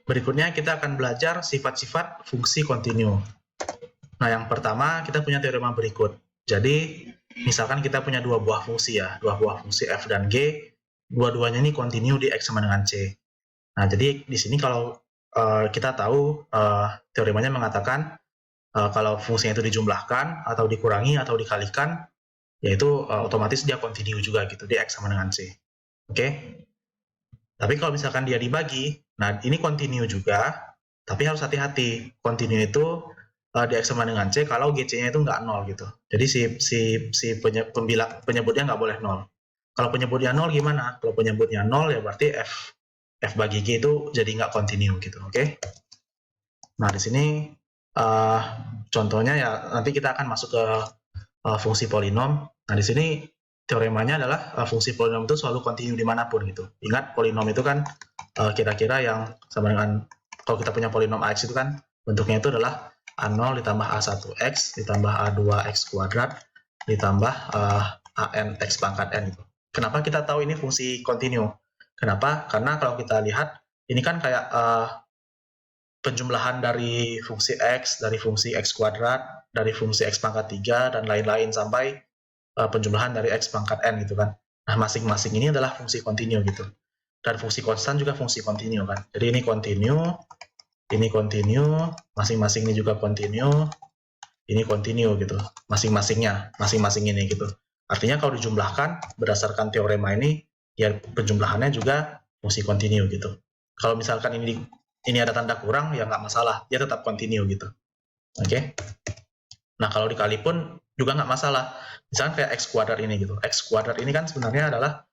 Berikutnya kita akan belajar sifat-sifat fungsi kontinu. Nah, yang pertama kita punya teorema berikut. Jadi, misalkan kita punya dua buah fungsi ya, dua buah fungsi f dan g, dua-duanya ini kontinu di x sama dengan c. Nah, jadi di sini kalau kita tahu teoremanya mengatakan kalau fungsinya itu dijumlahkan atau dikurangi atau dikalikan, yaitu otomatis dia kontinu juga gitu di x sama dengan c. Oke? Tapi kalau misalkan dia dibagi, nah ini kontinu juga, tapi harus hati-hati. Kontinu itu di x sama dengan c kalau gc-nya itu nggak 0 gitu. Jadi si penyebutnya nggak boleh 0. Kalau penyebutnya 0 gimana? Kalau penyebutnya 0 ya berarti f bagi g itu jadi nggak kontinu gitu. Oke? Nah di sini contohnya ya nanti kita akan masuk ke fungsi polinom. Nah di sini teoremanya adalah fungsi polinom itu selalu kontinu dimanapun gitu. Ingat polinom itu kan kira-kira yang sama dengan kalau kita punya polinom ax itu kan bentuknya itu adalah a0 ditambah a1x ditambah a2x kuadrat ditambah an x pangkat n gitu. Kenapa kita tahu ini fungsi kontinu? Kenapa? Karena kalau kita lihat ini kan kayak penjumlahan dari fungsi x, dari fungsi x kuadrat, dari fungsi x pangkat 3 dan lain-lain sampai penjumlahan dari x pangkat n gitu kan. Nah, masing-masing ini adalah fungsi kontinu gitu. Dan fungsi konstan juga fungsi kontinu kan. Jadi ini kontinu, masing-masing ini juga kontinu, ini kontinu gitu. Masing-masing ini gitu. Artinya kalau dijumlahkan berdasarkan teorema ini, ya penjumlahannya juga fungsi kontinu gitu. Kalau misalkan ini ada tanda kurang, ya nggak masalah, dia tetap kontinu gitu. Oke? Nah, kalau dikali pun juga nggak masalah. Misalkan kayak x kuadrat ini gitu. X kuadrat ini kan sebenarnya adalah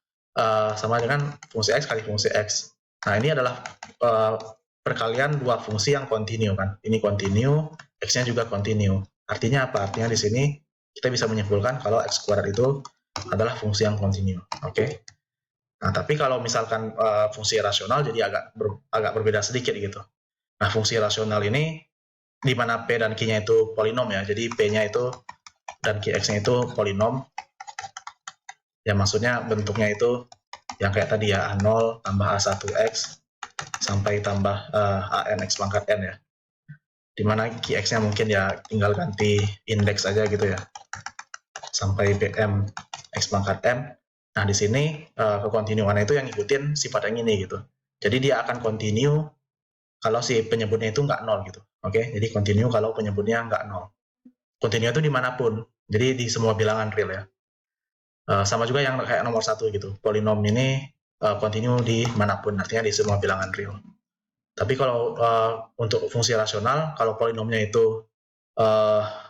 sama dengan fungsi x kali fungsi x. Nah, ini adalah perkalian dua fungsi yang kontinu kan. Ini kontinu, x-nya juga kontinu. Artinya apa? Artinya di sini kita bisa menyimpulkan kalau x kuadrat itu adalah fungsi yang kontinu. Oke? Nah, tapi kalau misalkan fungsi rasional jadi agak berbeda sedikit gitu. Nah, fungsi rasional ini di mana P dan Q-nya itu polinom ya. Jadi P-nya itu dan Qx-nya itu polinom. Ya maksudnya bentuknya itu yang kayak tadi ya, A0 tambah A1x sampai tambah AN x pangkat n ya. Dimana Qx-nya mungkin ya tinggal ganti indeks aja gitu ya. Sampai PM x pangkat m. Nah, di sini kekontinuannya itu yang ngikutin sifat yang ini gitu. Jadi dia akan kontinu kalau si penyebutnya itu nggak 0 gitu. Oke, jadi kontinu kalau penyebutnya nggak 0. Kontinu itu dimanapun, jadi di semua bilangan real ya. Sama juga yang kayak nomor 1 gitu. Polinom ini kontinu di manapun, artinya di semua bilangan real. Tapi kalau untuk fungsi rasional, kalau polinomnya itu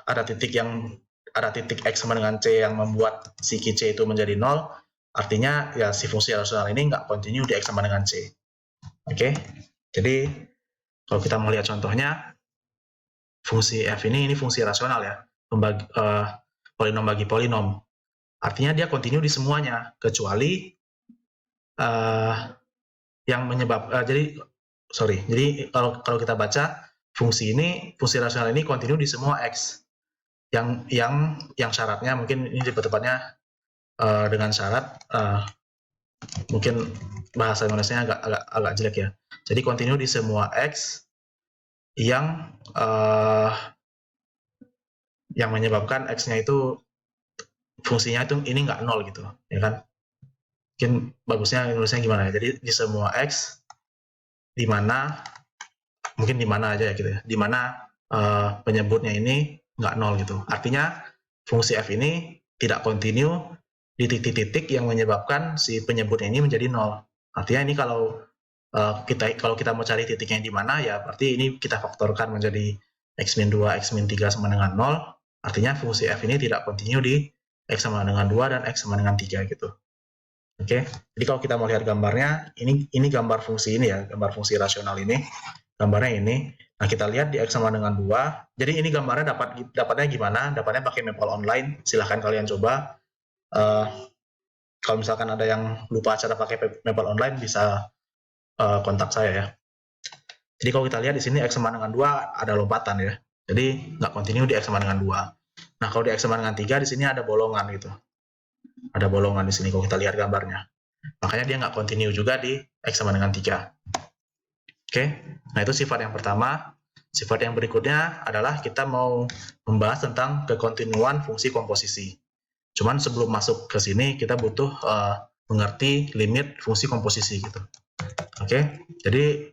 ada titik x sama dengan c yang membuat si c itu menjadi 0, artinya ya si fungsi rasional ini nggak kontinu di x sama dengan c. Oke, jadi kalau kita mau lihat contohnya, fungsi f ini fungsi rasional ya, polinom bagi polinom. Artinya dia kontinu di semuanya, kecuali yang jadi kalau kita baca fungsi rasional ini kontinu di semua x. Yang syaratnya mungkin ini tepatnya dengan syarat mungkin bahasa Indonesia agak jelek ya. Jadi kontinu di semua x yang menyebabkan x-nya itu fungsinya itu ini nggak 0 gitu, ya kan? Mungkin bagusnya Indonesia gimana ya? Jadi di semua x di mana aja ya gitu ya, di mana penyebutnya ini nggak 0 gitu. Artinya fungsi f ini tidak kontinu di titik-titik yang menyebabkan si penyebutnya ini menjadi 0. Artinya ini kalau kita mau cari titiknya di mana, ya berarti ini kita faktorkan menjadi x-2, x-3 sama dengan 0. Artinya fungsi f ini tidak kontinu di x sama dengan 2 dan x sama dengan 3 gitu. Oke, jadi kalau kita mau lihat gambarnya, ini gambar fungsi ini ya, gambar fungsi rasional ini, gambarnya ini. Nah, kita lihat di x sama dengan 2. Jadi ini gambarnya dapatnya gimana? Dapatnya pakai Maple online. Silahkan kalian coba. Kalau misalkan ada yang lupa cara pakai Maple online, bisa kontak saya ya. Jadi kalau kita lihat di sini x sama dengan 2 ada lompatan ya. Jadi nggak kontinu di x sama dengan 2. Nah, kalau di x sama dengan 3 di sini ada bolongan gitu. Ada bolongan di sini kalau kita lihat gambarnya. Makanya dia nggak kontinu juga di x sama dengan 3. Oke, nah itu sifat yang pertama. Sifat yang berikutnya adalah kita mau membahas tentang kekontinuan fungsi komposisi. Cuman sebelum masuk ke sini kita butuh mengerti limit fungsi komposisi gitu. Oke, jadi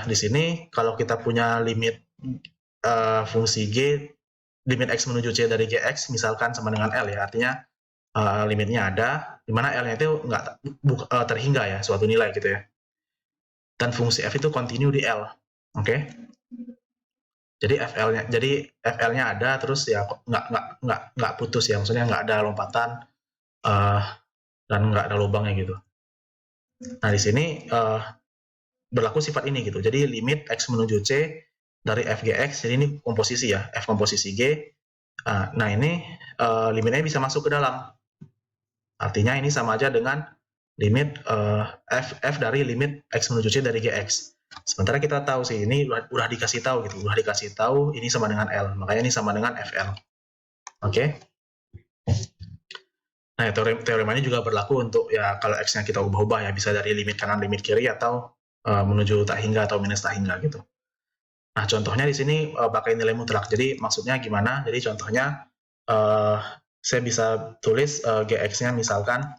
di sini kalau kita punya limit fungsi G, limit X menuju C dari Gx misalkan sama dengan L ya, artinya limitnya ada, di mana L-nya itu nggak terhingga ya, suatu nilai gitu ya. Dan fungsi F itu continue di L. Oke. Jadi FL-nya ada, terus ya nggak putus ya, maksudnya nggak ada lompatan dan nggak ada lubangnya gitu. Nah di sini berlaku sifat ini gitu. Jadi limit X menuju C dari FGX, jadi ini komposisi ya, F komposisi G. Nah ini limitnya bisa masuk ke dalam. Artinya ini sama aja dengan limit F dari limit X menuju C dari Gx. Sementara kita tahu sih, ini udah dikasih tahu gitu, udah dikasih tahu ini sama dengan L, makanya ini sama dengan FL. Oke. Nah, teorema ini juga berlaku untuk ya kalau X-nya kita ubah-ubah ya, bisa dari limit kanan, limit kiri, atau menuju tak hingga atau minus tak hingga gitu. Nah, contohnya di sini pakai nilai mutlak. Jadi maksudnya gimana? Jadi contohnya saya bisa tulis Gx-nya misalkan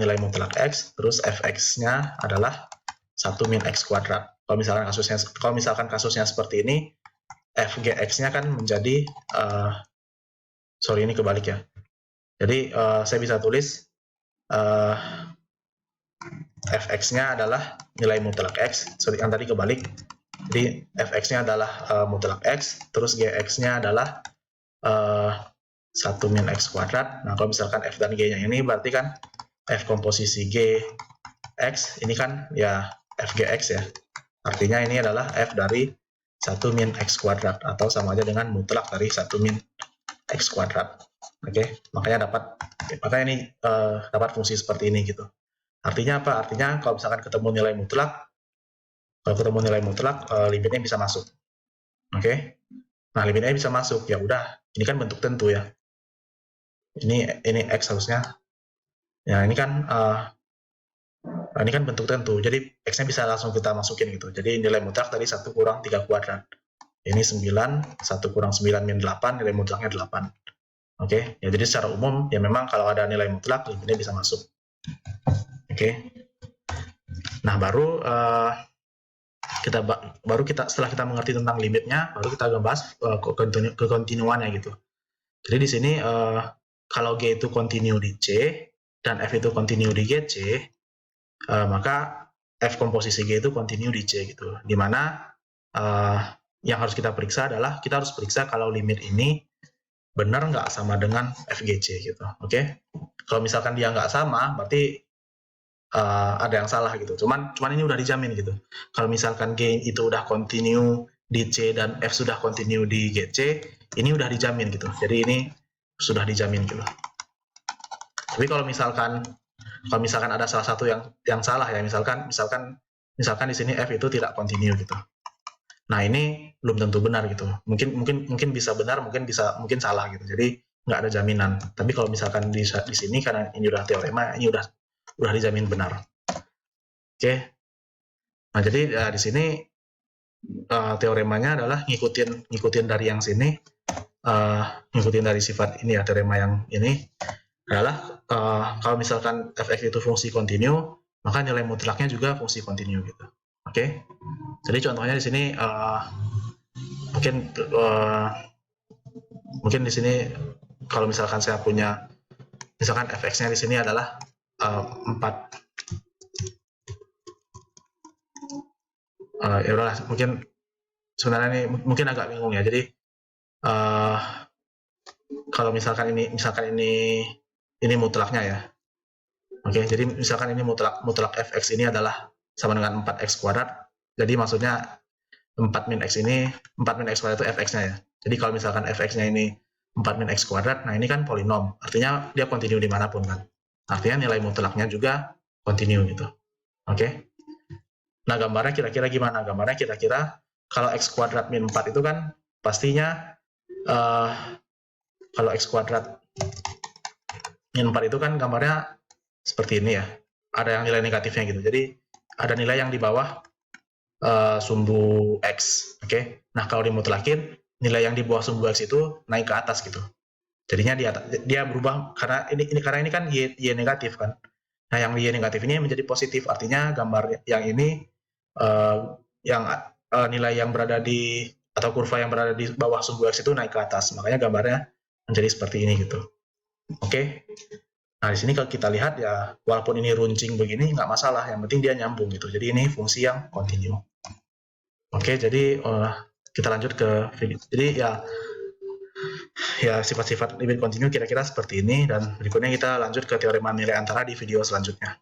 nilai mutlak X, terus Fx-nya adalah 1 min X kuadrat. Kalau misalkan kasusnya seperti ini, Fgx-nya kan menjadi, sorry ini kebalik ya. Jadi saya bisa tulis Fx-nya adalah nilai mutlak X, sorry yang tadi kebalik. Jadi Fx-nya adalah mutlak X, terus Gx-nya adalah 1 min X kuadrat. Nah kalau misalkan F dan G-nya ini berarti kan F komposisi Gx ini kan ya Fgx ya. Artinya ini adalah F dari 1 min X kuadrat, atau sama aja dengan mutlak dari 1 min X kuadrat. Oke, makanya ini dapat fungsi seperti ini gitu. Artinya apa? Artinya kalau misalkan ketemu nilai mutlak, limitnya bisa masuk. Oke. Nah, limitnya bisa masuk, ya udah, ini kan bentuk tentu ya. Ini X harusnya. Ya, ini kan bentuk tentu. Jadi X-nya bisa langsung kita masukin gitu. Jadi nilai mutlak tadi 1 kurang 3 kuadrat. Ini 9, 1 kurang 9 min 8, nilai mutlaknya 8. Oke, ya jadi secara umum ya memang kalau ada nilai mutlak limitnya bisa masuk. Oke. Nah, setelah kita mengerti tentang limitnya, baru kita bahas kekontinuannya gitu. Jadi di sini kalau G itu continue di C dan F itu continue di GC, maka F komposisi G itu continue di C gitu. Dimana yang harus kita periksa adalah kita harus periksa kalau limit ini benar nggak sama dengan FGC gitu. Oke. Kalau misalkan dia nggak sama, berarti ada yang salah gitu. Cuman ini udah dijamin gitu. Kalau misalkan G itu udah continue di C dan F sudah continue di GC, ini udah dijamin gitu. Jadi ini sudah dijamin gitu. Tapi kalau misalkan ada salah satu yang salah ya, misalkan di sini F itu tidak continue gitu. Nah, ini belum tentu benar gitu. Mungkin bisa benar, mungkin salah gitu. Jadi nggak ada jaminan. Tapi kalau misalkan di sini karena ini udah teorema, ini udah dijamin benar. Oke. Nah, jadi di sini teoremanya adalah ngikutin dari yang sini, ngikutin dari sifat ini ya, teorema yang ini adalah kalau misalkan Fx itu fungsi kontinu, maka nilai mutlaknya juga fungsi kontinu gitu. Oke. Jadi contohnya di sini mungkin di sini kalau misalkan saya punya misalkan Fx-nya di sini adalah 4. Ya udahlah, mungkin sebenarnya ini mungkin agak bingung ya. Jadi kalau misalkan ini mutlaknya ya. Oke, jadi misalkan ini mutlak Fx ini adalah sama dengan 4x kuadrat. Jadi maksudnya 4 min x kuadrat itu Fx-nya ya. Jadi kalau misalkan Fx-nya ini 4 min x kuadrat, nah ini kan polinom. Artinya dia kontinu dimanapun kan. Artinya nilai mutlaknya juga kontinu gitu. Oke. Nah, gambarnya kira-kira gimana? Gambarnya kira-kira kalau x kuadrat min 4 itu kan pastinya kalau x kuadrat min 4 itu kan gambarnya seperti ini ya. Ada yang nilai negatifnya gitu. Jadi ada nilai yang di bawah sumbu X. Oke. Nah, kalau dimutlakin, nilai yang di bawah sumbu X itu naik ke atas gitu. Jadinya dia berubah karena ini kan y negatif kan. Nah, yang y negatif ini menjadi positif, artinya gambar yang ini yang nilai yang berada di atau kurva yang berada di bawah sumbu X itu naik ke atas. Makanya gambarnya menjadi seperti ini gitu. Oke. Nah, di sini kalau kita lihat ya, walaupun ini runcing begini nggak masalah, yang penting dia nyambung gitu. Jadi ini fungsi yang kontinu. Oke, jadi kita lanjut ke video. Jadi ya sifat-sifat limit kontinu kira-kira seperti ini, dan berikutnya kita lanjut ke teorema nilai antara di video selanjutnya.